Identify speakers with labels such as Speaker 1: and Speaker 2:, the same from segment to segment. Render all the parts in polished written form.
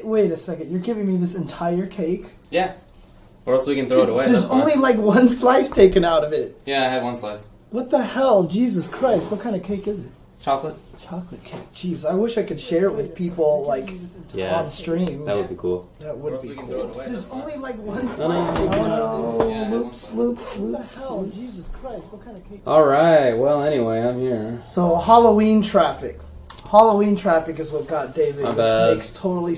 Speaker 1: Wait a second. You're giving me this entire cake?
Speaker 2: Yeah. Or else we can throw it away.
Speaker 1: There's only like one slice taken out of it.
Speaker 2: Yeah, I had one slice.
Speaker 1: What the hell? Jesus Christ. What kind of cake is it?
Speaker 2: It's chocolate.
Speaker 1: Chocolate cake. Jeez, I wish I could share it with people like on stream.
Speaker 2: That would be cool.
Speaker 1: That would be cool. There's only like one slice.
Speaker 2: No.
Speaker 1: Loops. What the hell? Jesus Christ. What kind of cake?
Speaker 2: Alright, well anyway, I'm here.
Speaker 1: So Halloween traffic. Halloween traffic is what got David, which makes total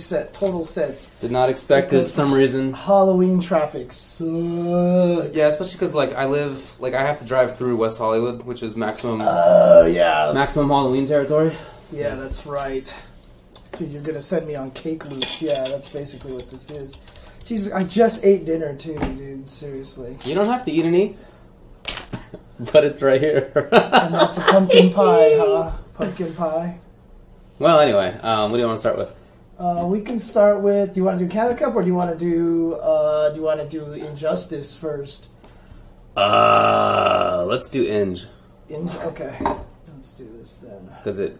Speaker 1: sense.
Speaker 2: Did not expect it for some reason.
Speaker 1: Halloween traffic sucks.
Speaker 3: Yeah, especially because like I have to drive through West Hollywood, which is maximum.
Speaker 2: Maximum Halloween territory.
Speaker 1: Yeah, that's right. Dude, you're gonna send me on cake loops. Yeah, that's basically what this is. Jesus, I just ate dinner too, dude. Seriously.
Speaker 2: You don't have to eat any, but it's right here.
Speaker 1: And that's a pumpkin pie, huh? Pumpkin pie.
Speaker 2: Well, anyway, what do you want to start with?
Speaker 1: We can start with. Do you want to do Canada Cup or do you want to do Injustice first?
Speaker 2: Let's do Inge.
Speaker 1: Inge, okay. Let's do this then.
Speaker 2: Because it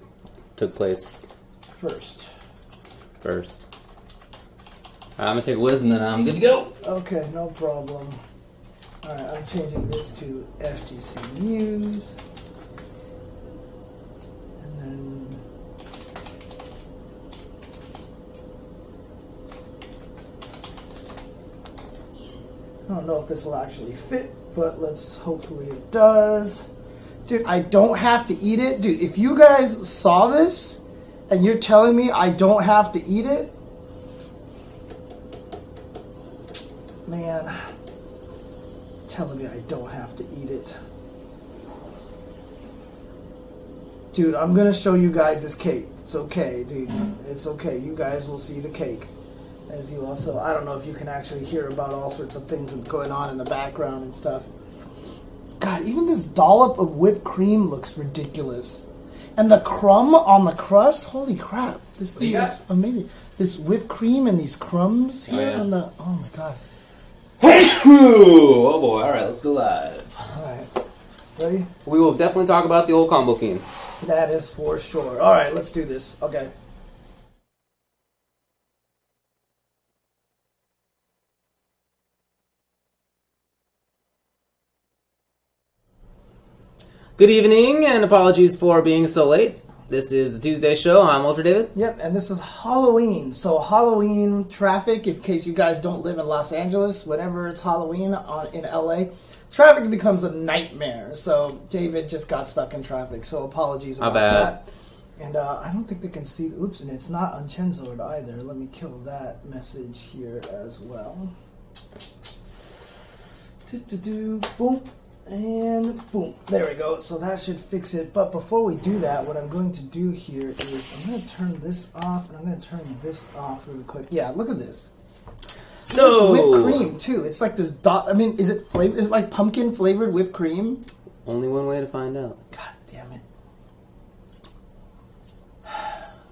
Speaker 2: took place
Speaker 1: first.
Speaker 2: I'm gonna take a whiz and then I'm good to go.
Speaker 1: Okay, no problem. All right, I'm changing this to FGC News, and then. I don't know if this will actually fit, but hopefully it does. Dude, I don't have to eat it. Dude, if you guys saw this and you're telling me I don't have to eat it, man, telling me I don't have to eat it. Dude, I'm going to show you guys this cake. It's okay, dude. It's okay. You guys will see the cake. As you also, I don't know if you can actually hear about all sorts of things going on in the background and stuff. God, even this dollop of whipped cream looks ridiculous. And the crumb on the crust, holy crap. This thing looks amazing. This whipped cream and these crumbs here on the, oh my god.
Speaker 2: Oh boy, alright, let's go live.
Speaker 1: Alright, ready?
Speaker 2: We will definitely talk about the old Combofiend.
Speaker 1: That is for sure. Alright, let's do this. Okay.
Speaker 2: Good evening, and apologies for being so late. This is the Tuesday show. I'm Ultra David.
Speaker 1: Yep, and this is Halloween. So Halloween traffic, in case you guys don't live in Los Angeles, whenever it's Halloween in LA, traffic becomes a nightmare. So David just got stuck in traffic, so apologies about that. And I don't think they can see, oops, and it's not uncensored either. Let me kill that message here as well. Boom. And boom, there we go. So that should fix it. But before we do that, what I'm going to do here is I'm going to turn this off and I'm going to turn this off really quick. Yeah, look at this.
Speaker 2: So
Speaker 1: whipped cream too. It's like this dot. I mean, is it flavored? Is it like pumpkin flavored whipped cream?
Speaker 2: Only one way to find out.
Speaker 1: God damn it!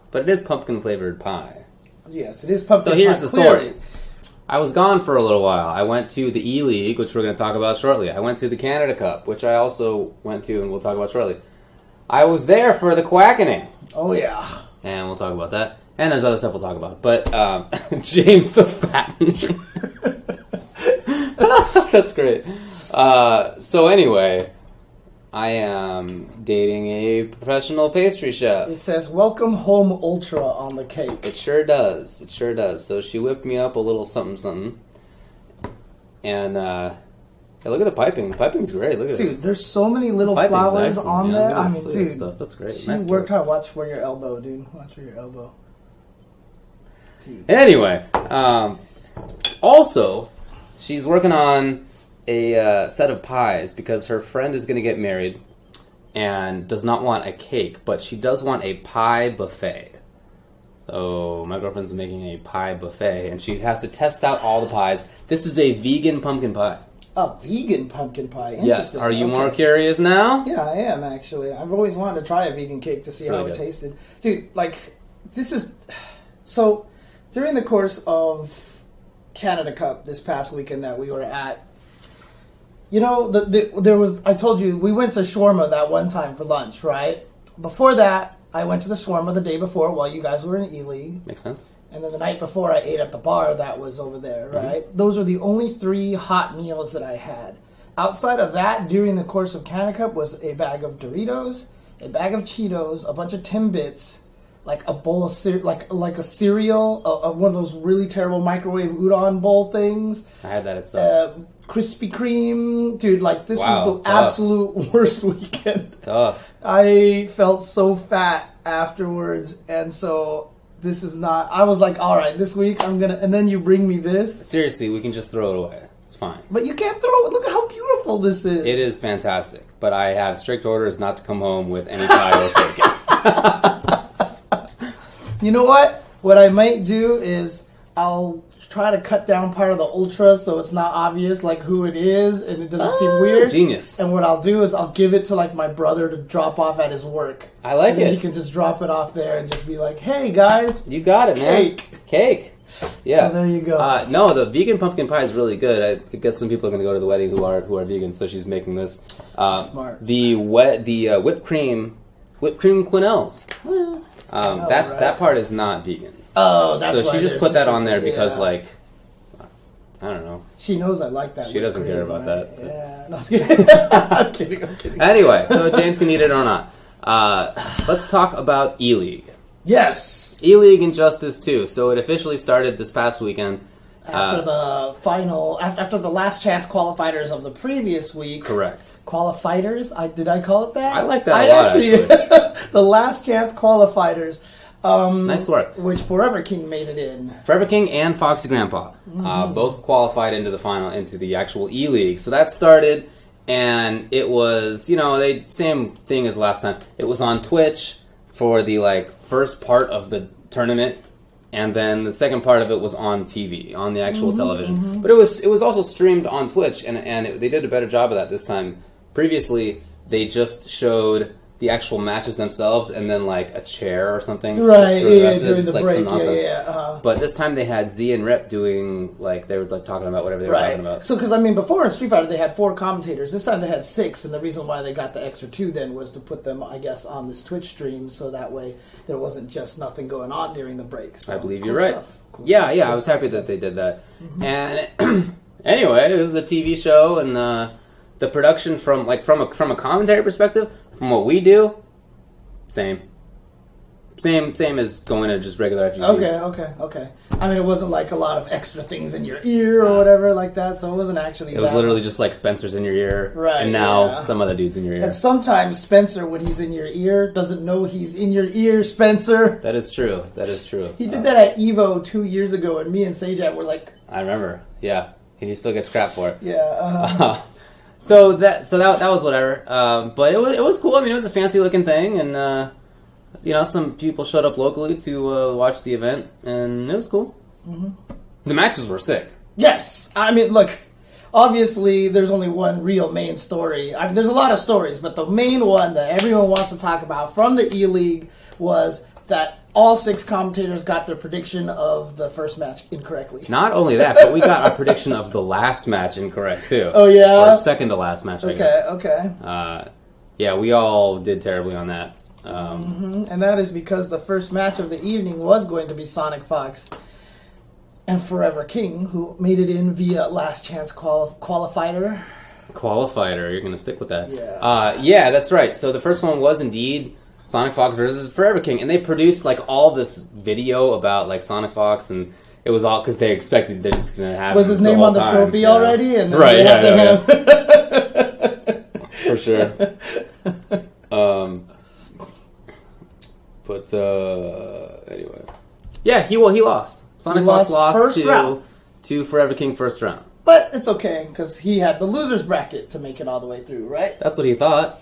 Speaker 2: But it is pumpkin flavored pie.
Speaker 1: Yes, it is pumpkin.
Speaker 2: So here's
Speaker 1: pie,
Speaker 2: the
Speaker 1: clearly.
Speaker 2: story. I was gone for a little while. I went to the ELEAGUE, which we're going to talk about shortly. I went to the Canada Cup, which I also went to, and we'll talk about shortly. I was there for the Quackening.
Speaker 1: Oh, yeah.
Speaker 2: And we'll talk about that. And there's other stuff we'll talk about. But James the Fattening. That's great. So anyway, I am dating a professional pastry chef.
Speaker 1: It says, "Welcome home Ultra" on the cake.
Speaker 2: It sure does. It sure does. So she whipped me up a little something. And, hey, look at the piping. The piping's great. Look at this.
Speaker 1: Dude, there's so many little flowers on there. I mean, dude,
Speaker 2: stuff. That's great.
Speaker 1: She worked hard. Watch for your elbow, dude. Watch for your elbow. Dude.
Speaker 2: Anyway, also, she's working on a set of pies because her friend is going to get married and does not want a cake, but she does want a pie buffet. So my girlfriend's making a pie buffet, and she has to test out all the pies. This is a vegan pumpkin pie.
Speaker 1: A vegan pumpkin pie?
Speaker 2: Yes. Are you more curious now?
Speaker 1: Yeah, I am, actually. I've always wanted to try a vegan cake to see how it tasted. Dude, like, this is... So, during the course of Canada Cup this past weekend that we were at, you know, there was... I told you, we went to shawarma that one time for lunch, right? Before that, I went to the shawarma the day before while you guys were in E-League.
Speaker 2: Makes sense.
Speaker 1: And then the night before, I ate at the bar that was over there, right? Those are the only 3 hot meals that I had. Outside of that, during the course of Canada Cup, was a bag of Doritos, a bag of Cheetos, a bunch of Timbits, like a bowl of like a cereal, one of those really terrible microwave udon bowl things.
Speaker 2: I had that itself.
Speaker 1: Krispy Kreme, dude. Like this
Speaker 2: Wow,
Speaker 1: was the
Speaker 2: tough.
Speaker 1: absolute worst weekend.
Speaker 2: Tough.
Speaker 1: I felt so fat afterwards, and so this is not. I was like, all right, this week I'm gonna. And then you bring me this.
Speaker 2: Seriously, we can just throw it away. It's fine.
Speaker 1: But you can't throw it. Look at how beautiful this is.
Speaker 2: It is fantastic, but I have strict orders not to come home with any pie or cake.
Speaker 1: You know what? What I might do is I'll try to cut down part of the ultra so it's not obvious like who it is and it doesn't seem weird.
Speaker 2: Genius.
Speaker 1: And what I'll do is I'll give it to like my brother to drop off at his work.
Speaker 2: I like
Speaker 1: and then
Speaker 2: it.
Speaker 1: He can just drop it off there and just be like, "Hey guys,
Speaker 2: You got it, man. Cake. Yeah.
Speaker 1: So there you go.
Speaker 2: No, the vegan pumpkin pie is really good. I guess some people are going to go to the wedding who are vegan, so she's making this.
Speaker 1: Smart.
Speaker 2: The whipped cream quenelles. That part is not vegan.
Speaker 1: Oh, that's
Speaker 2: So
Speaker 1: why
Speaker 2: she just
Speaker 1: there's
Speaker 2: put that on
Speaker 1: difference.
Speaker 2: there because
Speaker 1: Yeah.
Speaker 2: like I don't know.
Speaker 1: She knows I like that.
Speaker 2: She doesn't
Speaker 1: whipped
Speaker 2: care
Speaker 1: cream,
Speaker 2: about
Speaker 1: right?
Speaker 2: that.
Speaker 1: Yeah, no, I'm kidding. I'm kidding.
Speaker 2: Anyway, so James can eat it or not. Let's talk about E-League.
Speaker 1: Yes.
Speaker 2: E-League Injustice 2. So it officially started this past weekend.
Speaker 1: After the final, after the last chance qualifiers of the previous week.
Speaker 2: Correct.
Speaker 1: Qualifiers? Did I call it that?
Speaker 2: I like that a lot, actually.
Speaker 1: The last chance qualifiers.
Speaker 2: Nice work.
Speaker 1: Which Forever King made it in.
Speaker 2: Forever King and Foxy Grandpa both qualified into the final, into the actual E-League. So that started, and it was, same thing as last time. It was on Twitch for the first part of the tournament, and then the second part of it was on TV, on the actual television. But it was also streamed on Twitch, and they did a better job of that this time. Previously, they just showed the actual matches themselves, and then a chair or something.
Speaker 1: Right,
Speaker 2: for the rest of it,
Speaker 1: during
Speaker 2: just,
Speaker 1: the break,
Speaker 2: some nonsense.
Speaker 1: yeah.
Speaker 2: But this time they had Z and Rip doing, they were talking about whatever they were talking about.
Speaker 1: So, because before in Street Fighter they had 4 commentators. This time they had 6, and the reason why they got the extra 2 then was to put them, I guess, on this Twitch stream, so that way there wasn't just nothing going on during the break. So,
Speaker 2: I believe
Speaker 1: cool
Speaker 2: you're right.
Speaker 1: stuff. Cool
Speaker 2: Yeah,
Speaker 1: stuff.
Speaker 2: I was happy that they did that. And anyway, it was a TV show, and the production from a commentary perspective, from what we do, same as going to just regular FGC.
Speaker 1: Okay. I mean, it wasn't a lot of extra things in your ear or whatever like that, so it wasn't actually
Speaker 2: It was
Speaker 1: that
Speaker 2: literally
Speaker 1: much.
Speaker 2: just Spencer's in your ear,
Speaker 1: Right,
Speaker 2: and now
Speaker 1: yeah.
Speaker 2: some other dude's in your ear.
Speaker 1: And sometimes Spencer, when he's in your ear, doesn't know he's in your ear, Spencer.
Speaker 2: That is true.
Speaker 1: He did that at EVO 2 years ago, and me and Sajat were like...
Speaker 2: I remember, yeah. He still gets crap for it.
Speaker 1: Yeah,
Speaker 2: So that was whatever. But it was cool. I mean, it was a fancy looking thing, and some people showed up locally to watch the event, and it was cool. The matches were sick.
Speaker 1: Yes! I mean, look, obviously there's only one real main story. I mean, there's a lot of stories, but the main one that everyone wants to talk about from the E-League was that all 6 commentators got their prediction of the first match incorrectly.
Speaker 2: Not only that, but we got our prediction of the last match incorrect too.
Speaker 1: Oh, yeah?
Speaker 2: Or second to last match, I guess.
Speaker 1: Okay.
Speaker 2: Yeah, we all did terribly on that.
Speaker 1: And that is because the first match of the evening was going to be Sonic Fox and Forever King, who made it in via last chance qualifier.
Speaker 2: Qualifier, you're going to stick with that.
Speaker 1: Yeah.
Speaker 2: Yeah, that's right. So the first one was indeed Sonic Fox versus Forever King, and they produced all this video about Sonic Fox, and it was all because they expected they're just going to have.
Speaker 1: Was his name on the trophy already? And then
Speaker 2: right?
Speaker 1: yeah.
Speaker 2: For sure. But anyway, yeah, he lost. Sonic Fox lost
Speaker 1: first round.
Speaker 2: to Forever King first round.
Speaker 1: But it's okay because he had the losers bracket to make it all the way through, right?
Speaker 2: That's what he thought.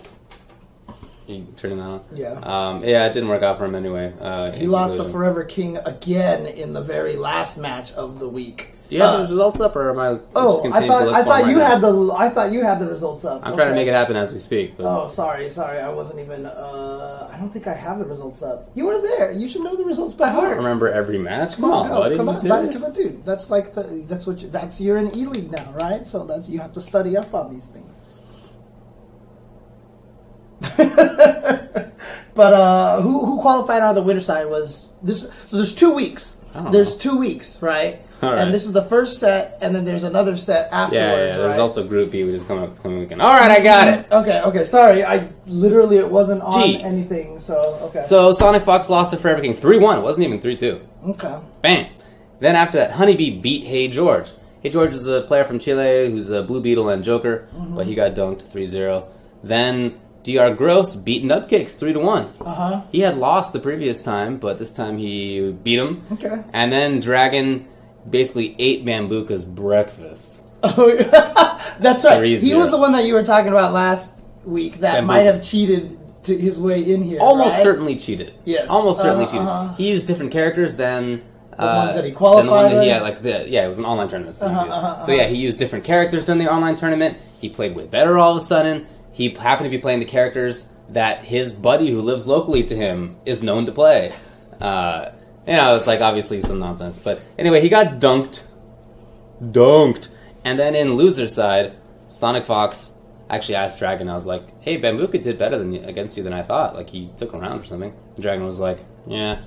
Speaker 2: You turning that on?
Speaker 1: Yeah.
Speaker 2: Yeah, it didn't work out for him anyway.
Speaker 1: He lost to Forever King again in the very last match of the week.
Speaker 2: Do you have the results up, or am I just continuing
Speaker 1: I
Speaker 2: to look
Speaker 1: thought
Speaker 2: for
Speaker 1: you
Speaker 2: them right
Speaker 1: had
Speaker 2: now?
Speaker 1: I thought you had the results up.
Speaker 2: I'm trying to make it happen as we speak. But
Speaker 1: Oh, sorry. I wasn't even. I don't think I have the results up. You were there. You should know the results by
Speaker 2: I don't
Speaker 1: heart.
Speaker 2: remember every match. Come on,
Speaker 1: Go,
Speaker 2: buddy.
Speaker 1: come
Speaker 2: You
Speaker 1: on,
Speaker 2: serious?
Speaker 1: come on, dude. That's that's you're in E-League now, right? So that you have to study up on these things. But who qualified on the winner side was this? So there's 2 weeks. There's 2 weeks, right?
Speaker 2: Right.
Speaker 1: And this is the first set, and then there's another set afterwards.
Speaker 2: Yeah. There's
Speaker 1: right?
Speaker 2: also Group B, which is coming up this coming weekend. All right, I got it.
Speaker 1: Okay. Sorry, I literally it wasn't on
Speaker 2: Jeez.
Speaker 1: anything. So okay.
Speaker 2: So Sonic Fox lost to Forever King 3-1. It wasn't even 3-2.
Speaker 1: Okay.
Speaker 2: Bam. Then after that, Honeybee beat Hey George. Hey George is a player from Chile who's a Blue Beetle and Joker, but he got dunked 3-0. Then DR Gross beat Nubkicks 3-1. He had lost the previous time, but this time he beat him.
Speaker 1: Okay.
Speaker 2: And then Dragon basically ate Bambuka's breakfast.
Speaker 1: Oh, yeah. That's right.
Speaker 2: 3-0.
Speaker 1: He was the one that you were talking about last week that
Speaker 2: Bambuka.
Speaker 1: might have cheated to his way in here.
Speaker 2: Almost
Speaker 1: right?
Speaker 2: certainly cheated.
Speaker 1: Yes.
Speaker 2: Almost certainly cheated. He used different characters than
Speaker 1: the ones that he qualified.
Speaker 2: than the one that he
Speaker 1: with?
Speaker 2: had, it was an online tournament. So, he used different characters during the online tournament. He played way better all of a sudden. He happened to be playing the characters that his buddy who lives locally to him is known to play. It's like obviously some nonsense. But anyway, he got dunked. And then in loser side, Sonic Fox actually asked Dragon, I was like, hey, Bambuka did better against you than I thought. Like, he took a round or something. And Dragon was like, yeah,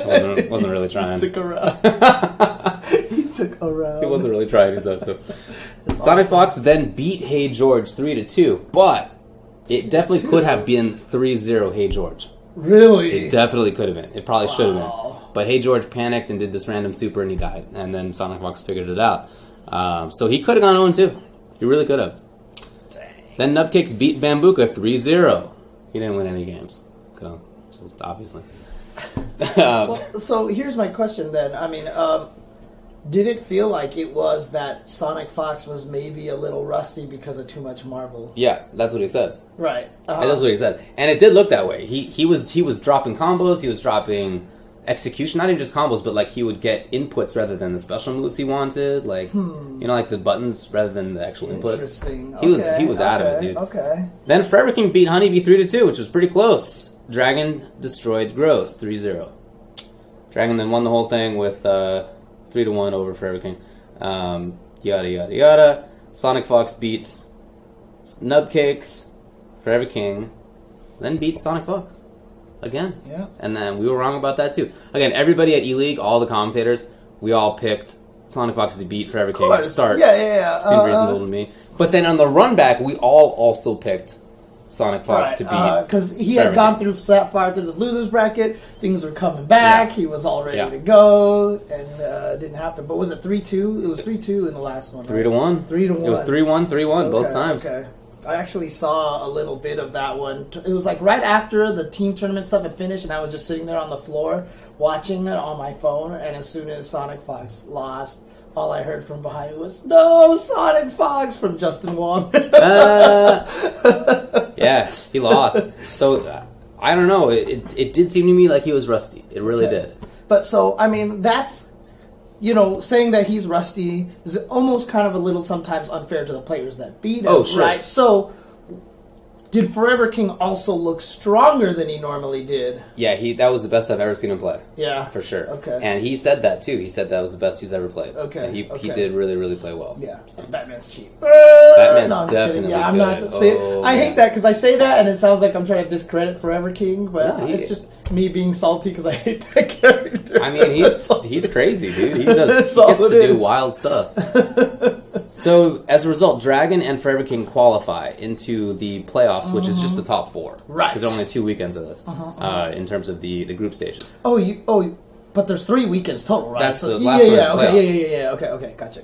Speaker 2: wasn't really trying.
Speaker 1: He took a round. He took a round.
Speaker 2: He wasn't really trying, he said so. Sonic Fox then beat Hey George 3-2, but it definitely could have been 3-0 Hey George.
Speaker 1: Really?
Speaker 2: It definitely could have been. It probably should have been. But Hey George panicked and did this random super and he died. And then Sonic Fox figured it out. So he could have gone 0-2. He really could have.
Speaker 1: Dang.
Speaker 2: Then Nubkicks beat Bambuka 3-0. He didn't win any games. So, obviously.
Speaker 1: So here's my question then. I mean, did it feel like it was that Sonic Fox was maybe a little rusty because of too much Marvel?
Speaker 2: Yeah, that's what he said.
Speaker 1: Right.
Speaker 2: That's what he said. And it did look that way. He was dropping combos, he was dropping execution, not even just combos, but like he would get inputs rather than the special moves he wanted, like like the buttons rather than the actual input.
Speaker 1: Interesting.
Speaker 2: He was out of it, dude.
Speaker 1: Okay.
Speaker 2: Then Forever King beat Honeybee 3-2, which was pretty close. Dragon destroyed Gross 3-0. Dragon then won the whole thing with 3-1 over Forever King. Yada yada yada. Sonic Fox beats Nubcakes, Forever King, then beats Sonic Fox. Again.
Speaker 1: Yeah.
Speaker 2: And then we were wrong about that too. Again, everybody at ELEAGUE, all the commentators, we all picked Sonic Fox to beat Forever King at the start.
Speaker 1: Yeah.
Speaker 2: Seemed reasonable to me. But then on the run back, we all also picked Sonic Fox to beat.
Speaker 1: Because he had gone through far through the losers bracket, things were coming back, he was all ready to go, and it didn't happen. But was it 3-2? It was 3-2 in the last one.
Speaker 2: 3-1.
Speaker 1: 3-1.
Speaker 2: It was 3-1, 3-1 both times.
Speaker 1: Okay. I actually saw a little bit of that one. It was like right after the team tournament stuff had finished, and I was just sitting there on the floor watching it on my phone, and as soon as Sonic Fox lost, all I heard from behind me was, "No, Sonic Fox!" from Justin Wong.
Speaker 2: Yeah, he lost. So, I don't know. It did seem to me like he was rusty. It really did.
Speaker 1: But so, I mean, that's, saying that he's rusty is almost kind of a little sometimes unfair to the players that beat him,
Speaker 2: Oh, sure.
Speaker 1: right? So, did Forever King also look stronger than he normally did?
Speaker 2: Yeah, that was the best I've ever seen him play.
Speaker 1: Yeah.
Speaker 2: For sure.
Speaker 1: Okay.
Speaker 2: And he said that, too. He said that was the best he's ever played.
Speaker 1: Okay.
Speaker 2: And he did really, really play well.
Speaker 1: Yeah.
Speaker 2: So.
Speaker 1: Batman's cheap.
Speaker 2: Batman's
Speaker 1: I'm just
Speaker 2: definitely
Speaker 1: kidding. Yeah, I'm
Speaker 2: good.
Speaker 1: not saying.
Speaker 2: Oh,
Speaker 1: I hate that because I say that and it sounds like I'm trying to discredit Forever King, but
Speaker 2: No,
Speaker 1: it's just me being salty because I hate that character.
Speaker 2: I mean, he's crazy, dude. He gets
Speaker 1: all
Speaker 2: to
Speaker 1: it
Speaker 2: do
Speaker 1: is.
Speaker 2: wild stuff. So, as a result, Dragon and Forever King qualify into the playoffs, which is just the top four.
Speaker 1: Right.
Speaker 2: Because there are only 2 weekends of this in terms of the group stages.
Speaker 1: But there's 3 weekends total, right?
Speaker 2: That's the last one is playoffs.
Speaker 1: Yeah. Okay. Gotcha.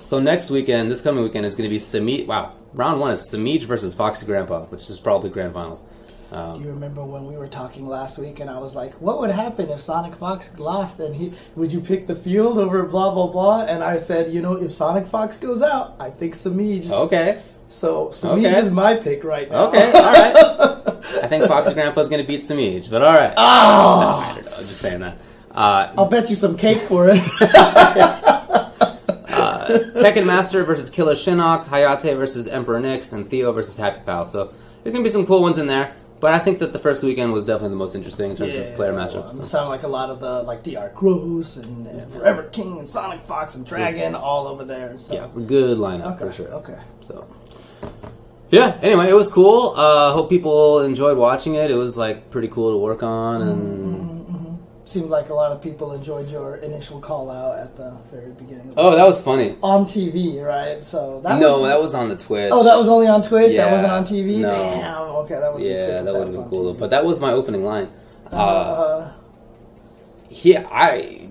Speaker 2: So next weekend, this coming weekend, is going to be Samij. Wow, round 1 is Samij versus Foxy Grandpa, which is probably grand finals.
Speaker 1: Do you remember when we were talking last week and I was like, what would happen if Sonic Fox lost and would you pick the field over blah, blah, blah? And I said, if Sonic Fox goes out, I think Samij.
Speaker 2: Okay.
Speaker 1: So Samij is my pick right now.
Speaker 2: Okay, all right. I think Foxy Grandpa's going to beat Samij, but all right.
Speaker 1: Oh!
Speaker 2: No, I don't know. I'm just saying that.
Speaker 1: I'll bet you some cake for it.
Speaker 2: Tekken Master versus Killer Shinnok, Hayate versus Emperor Nyx, and Theo versus Happy Pal. So there's going to be some cool ones in there. But I think that the first weekend was definitely the most interesting in terms of player matchups.
Speaker 1: It sounded like a lot of the DR Gross and Forever King and Sonic Fox and Dragon all over there. So.
Speaker 2: Yeah, good lineup for sure.
Speaker 1: Okay.
Speaker 2: So, Yeah, anyway, it was cool. Hope people enjoyed watching it. It was like pretty cool to work on, and
Speaker 1: seemed like a lot of people enjoyed your initial call out at the very beginning.
Speaker 2: Oh, that was funny.
Speaker 1: On TV, right? So that
Speaker 2: that was on the Twitch.
Speaker 1: Oh, that was only on Twitch?
Speaker 2: Yeah,
Speaker 1: that wasn't on TV?
Speaker 2: No.
Speaker 1: Damn, okay, that would be sick.
Speaker 2: Yeah, that would have been cool.
Speaker 1: TV.
Speaker 2: But that was my opening line.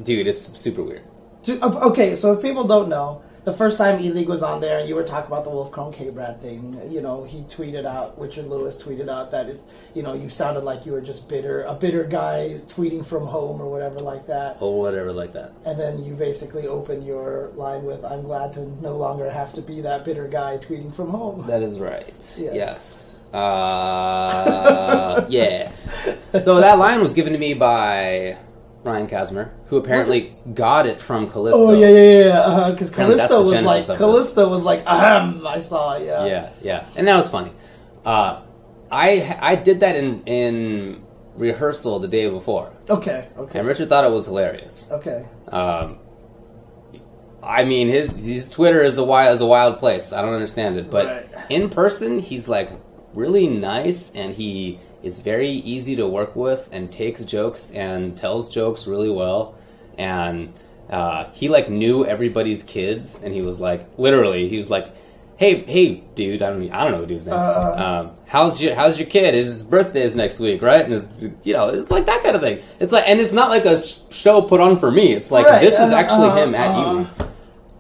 Speaker 2: Dude, it's super weird.
Speaker 1: Okay, so if people don't know, the first time ELEAGUE was on there and you were talking about the Wolf Chrome K-Brad thing, you know, he tweeted out, Richard Lewis tweeted out that, you sounded like you were just a bitter guy tweeting from home or whatever like that.
Speaker 2: Or whatever like that.
Speaker 1: And then you basically open your line with, I'm glad to no longer have to be that bitter guy tweeting from home.
Speaker 2: That is right.
Speaker 1: Yes.
Speaker 2: Yeah. So that line was given to me by Ryan Kazmer, who apparently got it from Callisto.
Speaker 1: Oh, yeah. Because Callisto was like, I saw,
Speaker 2: Yeah. And that was funny. I did that in rehearsal the day before.
Speaker 1: Okay.
Speaker 2: And Richard thought it was hilarious.
Speaker 1: Okay.
Speaker 2: I mean, his Twitter is a wild place. I don't understand it, but in person, he's like really nice, and he is very easy to work with, and takes jokes and tells jokes really well. And he like knew everybody's kids, and he was like, hey, dude, I don't know the dude's name. How's your kid? His birthday is next week, right? And it's like that kind of thing. It's like, and it's not like a show put on for me. It's like this is actually him at ELEAGUE.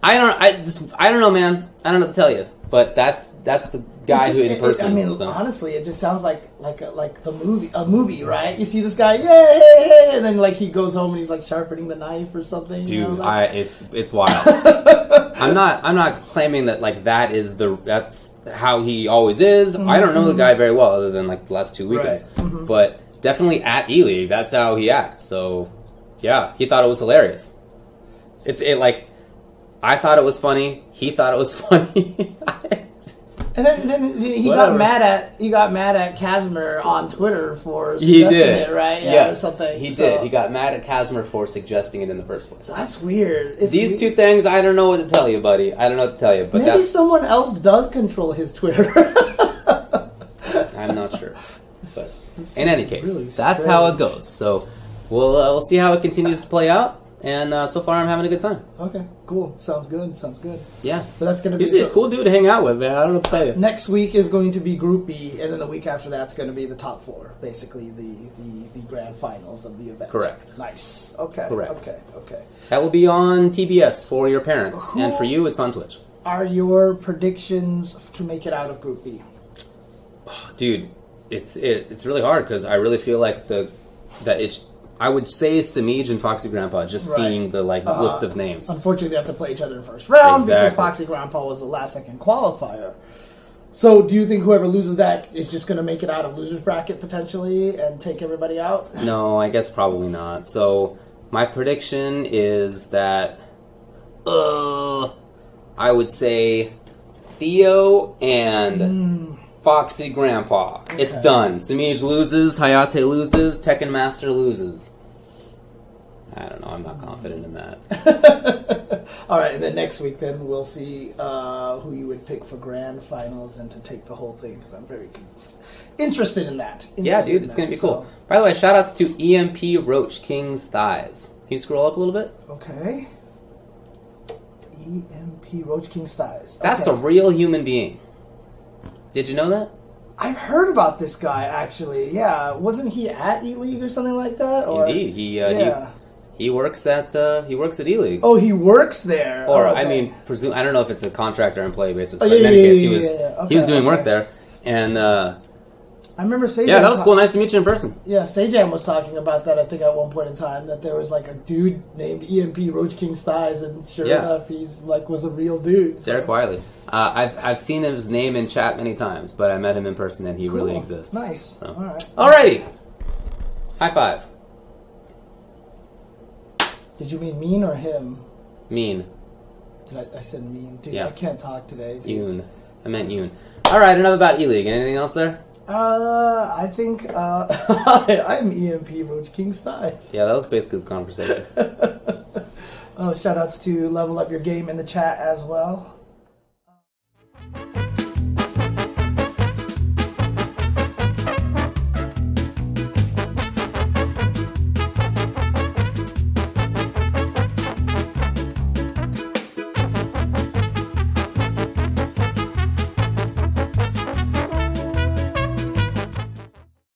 Speaker 2: I don't know, man. I don't know what to tell you, but that's the guy who in person.
Speaker 1: Honestly, it just sounds like a movie, right? You see this guy, yay, and then like he goes home and he's like sharpening the knife or something.
Speaker 2: Dude, it's wild. I'm not claiming that like that's how he always is. I don't know the guy very well, other than like the last 2 weekends. But definitely at ELEAGUE, that's how he acts. So yeah, he thought it was hilarious. I thought it was funny. He thought it was funny.
Speaker 1: And then he got mad at Kazmer on Twitter for suggesting it, right? Yeah,
Speaker 2: yes,
Speaker 1: or something.
Speaker 2: He did. He got mad at Kazmer for suggesting it in the first place.
Speaker 1: That's weird.
Speaker 2: These two things, I don't know what to tell you, buddy. I don't know what to tell you. But
Speaker 1: maybe someone else does control his Twitter.
Speaker 2: I'm not sure. But in any case, really that's how it goes. So we'll see how it continues to play out. And so far, I'm having a good time.
Speaker 1: Okay, cool. Sounds good.
Speaker 2: Yeah.
Speaker 1: But that's going to be...
Speaker 2: He's a cool dude to hang out with, man. I don't know what to tell you.
Speaker 1: Next week is going to be Group B, and then the week after that's going to be the top four. Basically, the grand finals of the event.
Speaker 2: Correct.
Speaker 1: Nice. Okay.
Speaker 2: Correct.
Speaker 1: Okay.
Speaker 2: That will be on TBS for your parents. And for you, it's on Twitch.
Speaker 1: Are your predictions to make it out of Group B?
Speaker 2: Dude, it's really hard, because I really feel like I would say Samij and Foxy Grandpa, just seeing the list of names.
Speaker 1: Unfortunately, they have to play each other in the first round because Foxy Grandpa was the last-second qualifier. So, do you think whoever loses that is just going to make it out of loser's bracket potentially and take everybody out?
Speaker 2: No, I guess probably not. So, my prediction is that I would say Theo and Foxy Grandpa. Okay. It's done. Samij loses, Hayate loses, Tekken Master loses. I don't know. I'm not confident in that.
Speaker 1: All right, and then next week, then we'll see who you would pick for grand finals and to take the whole thing, because I'm very interested in that.
Speaker 2: Yeah, dude, it's going to be cool. By the way, shout-outs to EMP Roach King's Thighs. Can you scroll up a little bit?
Speaker 1: Okay. EMP Roach King's Thighs.
Speaker 2: That's a real human being. Did you know that?
Speaker 1: I've heard about this guy, actually. Yeah, wasn't he at ELEAGUE or something like that? Or,
Speaker 2: indeed, he works at ELEAGUE.
Speaker 1: Oh, he works there.
Speaker 2: Or I mean, I don't know if it's a contract or employee basis, but in any case, he was doing work there, and I
Speaker 1: remember Sejam.
Speaker 2: Yeah, that was cool. Nice to meet you in person.
Speaker 1: Yeah, Sejam was talking about that. I think at one point in time that there was like a dude named EMP Roach King's Thighs, and sure enough, he's was a real dude.
Speaker 2: So. Derek Wiley. I've seen his name in chat many times, but I met him in person, and he really exists.
Speaker 1: Nice.
Speaker 2: So.
Speaker 1: All right.
Speaker 2: Alrighty. High five.
Speaker 1: Did you mean mean or him?
Speaker 2: Mean.
Speaker 1: I said mean. Dude,
Speaker 2: yeah.
Speaker 1: I can't talk today.
Speaker 2: Yoon. I meant Yoon. Alright, enough about ELEAGUE. Anything else there?
Speaker 1: I think I'm EMP Roach King's Thighs.
Speaker 2: Yeah, that was basically the conversation.
Speaker 1: Shout outs to Level Up Your Game in the chat as well.